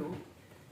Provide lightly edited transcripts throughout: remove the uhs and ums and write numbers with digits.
2,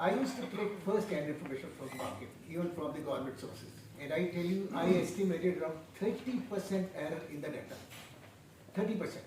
I used to collect first-hand information from market, even from the government sources, and I tell you, I estimated around 30% error in the data, 30%.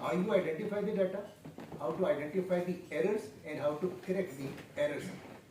how you identify the data, how to identify the errors and how to correct the errors,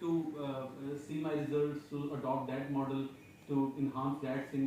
to see my results, to adopt that model, to enhance that thing।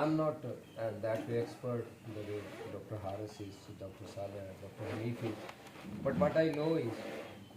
I'm not that way expert the way Dr. Harris is, Dr. Saleh, Dr. Hanifi, but what I know is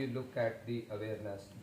you look at the awareness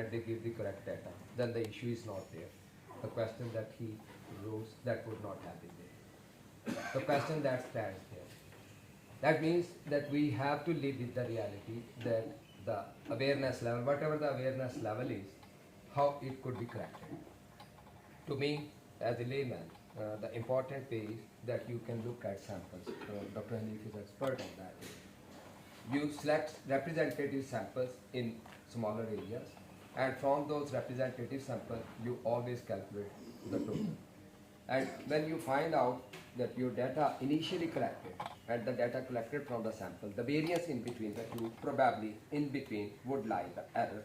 and they give the correct data, then the issue is not there. The question that he rose, that would not have been there. The question that stands there, that means that we have to live with the reality that the awareness level, whatever the awareness level is, how it could be corrected. To me, as a layman, the important way is that you can look at samples. Dr. Hanif is expert on that. You select representative samples in smaller areas, and from those representative samples, you always calculate the total. And when you find out that your data initially collected and the data collected from the sample, the variance in between the two, probably in between would lie the error,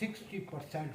60%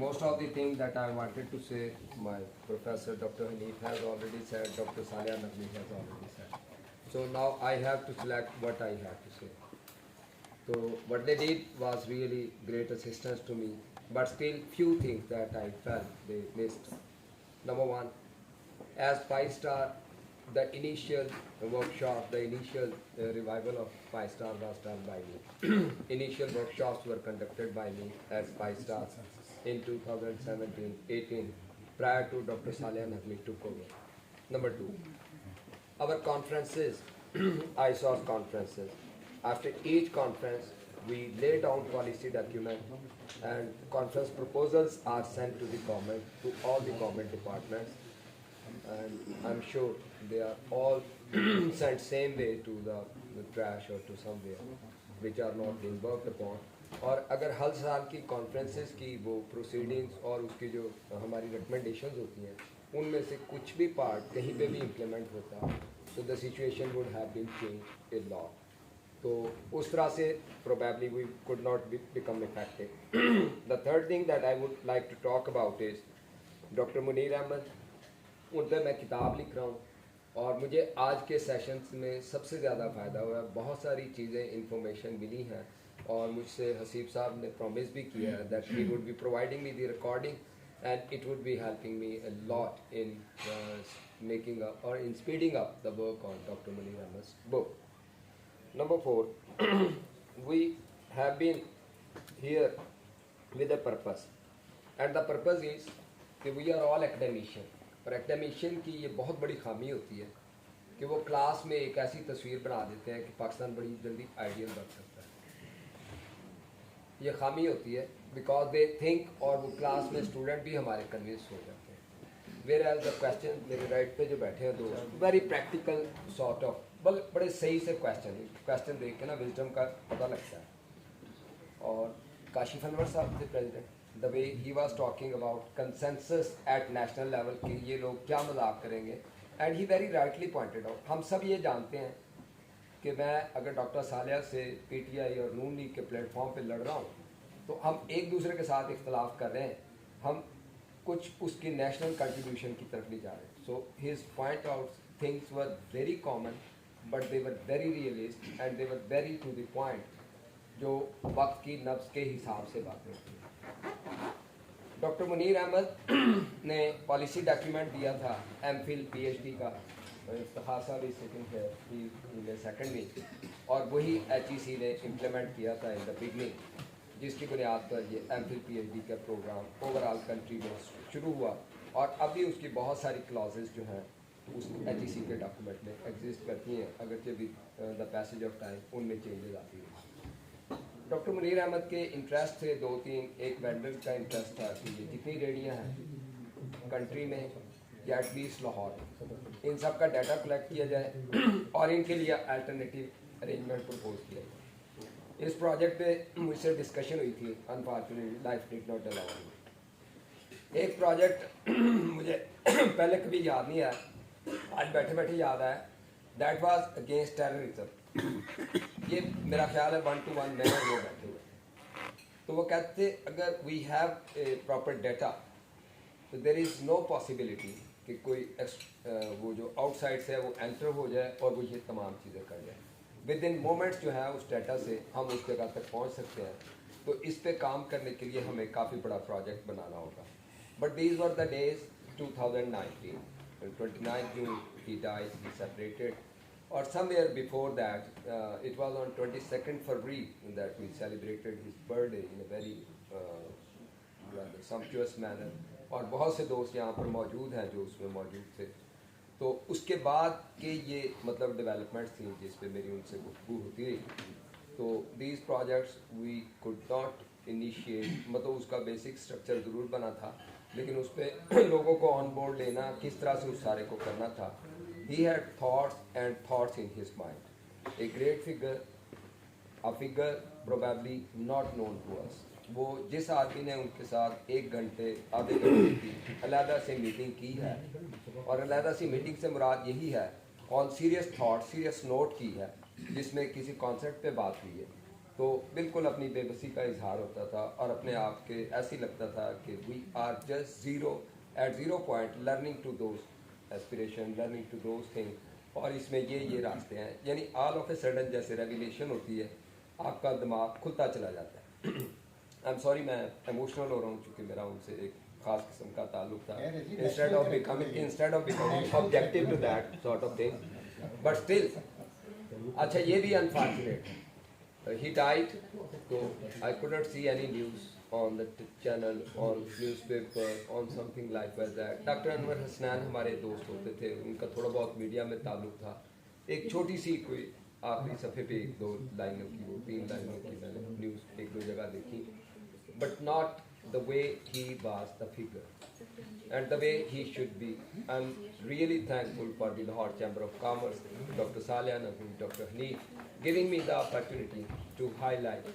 Most of the things that I wanted to say, my professor Dr. Hanif has already said, Dr. Saleh Naqvi has already said. So now I have to select what I have to say. So what they did was really great assistance to me, but still few things that I felt they missed. Number one, as 5-star, the initial workshop, the initial revival of 5-star was done by me. Initial workshops were conducted by me as 5-star in 2017-18, prior to Dr. Saleh Naqvi took over. Number 2, our conferences, ISOS conferences, after each conference, we lay down policy document and conference proposals are sent to the government, to all the government departments, and I'm sure they are all sent same way to the trash or to somewhere which are not being worked upon. اور اگر ہر سال کی conferences کی وہ proceedings اور اس کی جو ہماری ریکمنڈیشنز ہوتی ہیں ان میں سے کچھ بھی پارٹ کہیں پہ بھی امپلیمنٹ ہوتا تو the situation would have been change a lot. تو اس طرح سے probably we could not become effective. The third thing that I would like to talk about is doctor Munir Ahmed. ان پہ میں کتاب لکھ رہا ہوں اور مجھے آج کے سیشنز میں سب سے زیادہ فائدہ ہوا ہے. بہت ساری چیزیں انفارمیشن ملی ہیں اور مجھ سے حسیب صاحب نے پرومس بھی کیا ہے that he would be providing me the recording and it would be helping me a lot in making up اور in speeding up the work on doctor Munir Ahmed's book. Number 4, we have been here with a purpose, and the purpose is کہ we are all academician. اور academician کی یہ بہت بڑی خامی ہوتی ہے کہ وہ کلاس میں ایک ایسی تصویر بنا دیتے ہیں کہ پاکستان بڑی جلدی آئیڈیل بن سکتا ہے. یہ خامی ہوتی ہے بیکاز دے تھنک اور وہ کلاس میں اسٹوڈنٹ بھی ہمارے کنوینس ہو جاتے ہیں. ویئر ایز دا کویشچن میرے رائٹ پہ جو بیٹھے ہیں دوست ویری پریکٹیکل سارٹ آف بڑے صحیح سے کویشچن دیکھ کے نا وزڈم کا پتہ لگتا ہے. اور کاشف انور صاحب تھے president, the way he was talking about consensus at national level کہ یہ لوگ کیا مذاق کریں گے, and he very rightly pointed out. ہم سب یہ جانتے ہیں کہ میں اگر ڈاکٹر صالحہ سے پی ٹی آئی اور نون لیگ کے پلیٹ فارم پہ لڑ رہا ہوں تو ہم ایک دوسرے کے ساتھ اختلاف کر رہے ہیں, ہم کچھ اس کی نیشنل کنٹریبیوشن کی طرف نہیں جا رہے. So his point out things were very common but they were very realist and they were very to the point, جو وقت کی نبض کے حساب سے باتیں ہوتی ہیں. ڈاکٹر منیر احمد نے پالیسی ڈاکیومنٹ دیا تھا M Phil P H D کا, افتخار صاحب بھی سیکنڈ ہے سیکنڈ میں, اور وہی ایچ ای سی نے امپلیمنٹ کیا تھا ان دا بگننگ, جس کی بنیاد پر یہ M Phil P H D کا پروگرام اوور آل کنٹری میں شروع ہوا. اور اب بھی اس کی بہت ساری کلازز جو ہیں اس ایچ ای سی کے ڈاکومنٹ میں ایگزسٹ کرتی ہیں, اگرچہ بھی دا پیسج آف ٹائم ان میں چینجز آتی ہیں. ڈاکٹر منیر احمد کے انٹرسٹ تھے 2-3. ایک وینڈر کا انٹرسٹ تھا کہ یہ جتنی ریڈیاں ہیں کنٹری میں یا ایٹ لیسٹ لاہور, ان سب کا ڈیٹا کلیکٹ کیا جائے اور ان کے لیے الٹرنیٹیو ارینجمنٹ پرپوز کیا جائے. اس پروجیکٹ پہ مجھ سے ڈسکشن ہوئی تھی, unfortunately life did not allow. ایک پروجیکٹ مجھے پہلے کبھی یاد نہیں آیا, آج بیٹھے بیٹھے یاد آیا, دیٹ واز اگینسٹ ٹیررزم. یہ میرا خیال ہے 1-to-1 میں وہ بیٹھے ہوئے, تو وہ کہتے تھے اگر we have a proper data تو دیر از نو پاسبلٹی کہ کوئی وہ جو آؤٹ سائڈ سے ہے وہ انٹر ہو جائے اور وہ یہ تمام چیزیں کر جائے. ود ان مومنٹس جو ہے اس ڈیٹا سے ہم اس جگہ تک پہنچ سکتے ہیں. تو اس پہ کام کرنے کے لیے ہمیں کافی بڑا پروجیکٹ بنانا ہوگا. But these were the days 2019. 29 June he died, he separated, or somewhere before that it was on 22nd February that we celebrated his birthday in a very rather sumptuous manner. اور بہت سے دوست یہاں پر موجود ہیں جو اس میں موجود تھے. تو اس کے بعد کہ یہ مطلب ڈیولپمنٹس تھیں جس پہ میری ان سے گفتگو ہوتی رہی. تو these projects we could not initiate, مطلب اس کا بیسک اسٹرکچر ضرور بنا تھا لیکن اس پہ لوگوں کو آن بورڈ لینا کس طرح سے اس سارے کو کرنا تھا. He had thoughts in his mind. A great figure, a figure probably not known to us. وہ جس آدمی نے ان کے ساتھ 1 گھنٹے آدھے گھنٹے کی علیحدہ سے میٹنگ کی ہے, اور علیحدہ سی میٹنگ سے مراد یہی ہے آن سیریس تھاٹ, سیریس نوٹ کی ہے جس میں کسی کانسیپٹ پہ بات ہوئی ہے, تو بالکل اپنی بے بسی کا اظہار ہوتا تھا اور اپنے آپ کے ایسے لگتا تھا کہ we are just zero point learning to those aspiration, learning to those thing, اور اس میں یہ راستے ہیں. یعنی آل آف اے سڈن جیسے ریویلیشن ہوتی ہے, آپ کا دماغ کھلتا چلا جاتا ہے. آئی ایم سوری میں ایموشنل ہو رہا ہوں چونکہ میرا ان سے ایک خاص قسم کا تعلق تھا. Instead of becoming objective to that sort of thing, but still اچھا یہ بھی انفارچونیٹ ہے. He died, so I couldn't see any news on the channel, on newspaper, on something like that. Doctor Anwar Hasnain ہمارے دوست ہوتے تھے, ان کا تھوڑا بہت میڈیا میں تعلق تھا. ایک چھوٹی سی کوئی آخری صفحے پہ 1-2 لائنوں کی, وہ 3 لائنوں کی میں نے نیوز 1-2 جگہ دیکھی, but not the way he was the figure and the way he should be. I'm really thankful for the Lahore Chamber of Commerce, Dr. Saleh Naqvi, Dr. Haneef, giving me the opportunity to highlight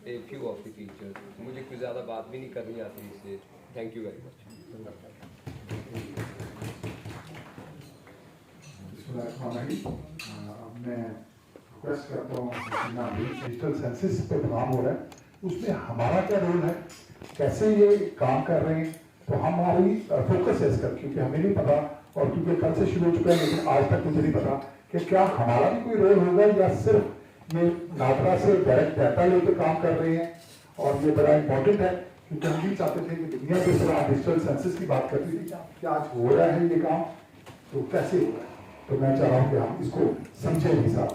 a few of the features. مجھے کوئی زیادہ بات بھی نہیں کرنی آتی اس لیے thank you very much. میں ریکویسٹ کرتا ہوں ڈیجیٹل سینسس پہ کام ہو رہا ہے، اس میں ہمارا کیا رول ہے، کیسے یہ کام کر رہے ہیں، تو ہماری فوکس ہے اس کا، کیونکہ ہمیں نہیں پتا، اور کیونکہ کل سے شروع ہو چکا ہے لیکن آج تک مجھے نہیں پتا کہ کیا ہمارا بھی کوئی رول ہوگا یا صرف یہ نادرا سے ڈائریکٹ ڈیٹا لے کے کام کر رہے ہیں. اور یہ بڑا امپورٹنٹ ہے کیونکہ ہم بھی چاہتے تھے کہ دنیا جس طرح ڈیجیٹل سینسس کی بات کرتی تھی کہ آج ہو رہا ہے یہ کام تو کیسے ہو رہا ہے، تو میں چاہ رہا ہوں کہ ہم اس کو سمجھیں بھی ساتھ.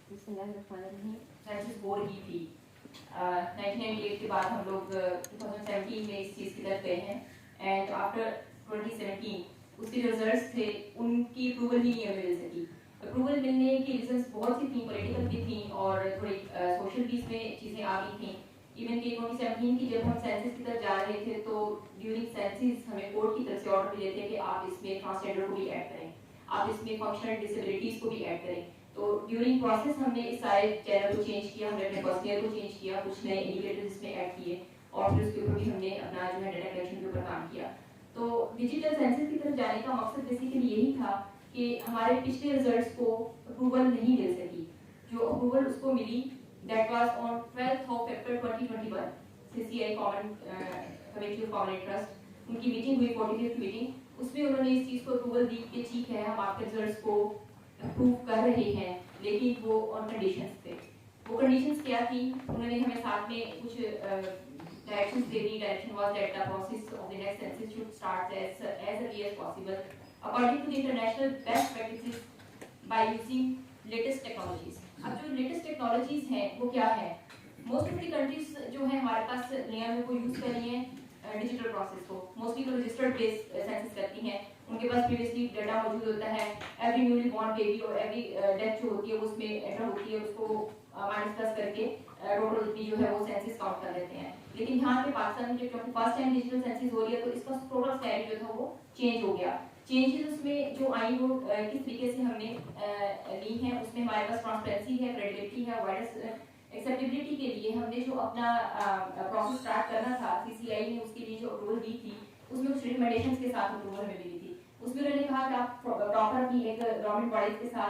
بسم اللہ الرحمن الرحیم. سینسس ہو رہی تھی 1998 کے بعد ہم لوگ 2017 میں اس چیز کی طرف گئے ہیں، اینڈ آفٹر 2017 اس کے جو ریزلٹس تھے ان کی اپروول ہی نہیں ہمیں مل سکی. اپروول ملنے کی ریزنس بہت سی تھیں، پولیٹیکل بھی تھیں اور تھوڑی سوشل بھی اس میں چیزیں آ گئی تھیں. ایون کہ 2017 کی جب ہم سینسس کی طرف جا رہے تھے تو ڈیورنگ سینسس ہمیں کورٹ کی طرف سے آرڈر ملے تھے کہ آپ اس میں ٹرانسجینڈر کو بھی ایڈ کریں، آپ اس میں فنکشنل ڈسیبلٹیز کو بھی ایڈ کریں. تو ڈیورنگ پروسیس ہم نے اس سارے چینل کو چینج کیا، ہم نے اپنے پرسنل کو چینج کیا، کچھ نئے انڈیکیٹرز اس میں ایڈ کیے اور پھر اس کے اوپر بھی ہم نے اپنا جو ہے ڈیٹا کلیکشن کے اوپر کام کیا. تو ڈیجیٹل سینسس کی طرف جانے کا مقصد بیسیکلی یہی تھا کہ ہمارے پچھلے ریزلٹس کو اپروول نہیں مل سکی. جو اپروول اس کو ملی that was on 12 April 2021 CCI common committee of common interest, ان کی میٹنگ ہوئی 45th میٹنگ. اس میں انہوں نے اس چیز کو اپروول دی کہ ٹھیک ہے ہم آپ کے ریزلٹس کو اپروو کر رہے ہیں، لیکن وہ آن کنڈیشنز تھے. وہ کنڈیشنز کیا تھی، انہوں نے ہمیں ساتھ میں کچھ directions they the. Direction was that the process of the next census should start as early as possible according to the international best practices by using latest technologies. اب جو لیٹسٹ ٹیکنالوجیز ہیں وہ کیا ہے، موسٹ آف دی کنٹریز جو ہیں ہمارے پاس نیا میں وہ یوز کر رہی ہیں ڈیجیٹل پروسیس کو. موسٹلی تو رجسٹرڈ بیس سینسس کرتی ہیں، ان کے پاس پریویسلی ڈیٹا موجود ہوتا ہے. ایوری نیولی بورن بیبی اور ایوری ڈیتھ جو ہوتی ہے وہ اس میں انٹر ہوتی ہے، اس کو مائنس پلس کر کے ٹوٹل جو ہے وہ سینسس کاؤنٹ کر لیتے ہیں. لیکن یہاں پہ پاکستان میں کیونکہ فرسٹ ٹائم ڈیجیٹل سینسس ہو رہی ہے تو اس کا ٹوٹل اسٹائل جو تھا وہ چینج ہو گیا. چینجز اس میں جو آئی وہ کس طریقے سے ہم نے لی ہیں، اس میں ہمارے پاس ٹرانسپیرنسی ہے، کریڈیبلٹی ہے، وائڈ ایکسیپٹیبلٹی کے لیے ہم نے جو اپنا پروسیس اسٹارٹ کرنا تھا CCI نے اس کے لیے جو اپروول دی تھی اس میں کچھ ریکمنڈیشنز کے ساتھ اپروول ہمیں ملی تھی. اس میں انہوں نے کہا کہ آپ پراپر اپنی ایک گورنمنٹ باڈیز کے ساتھ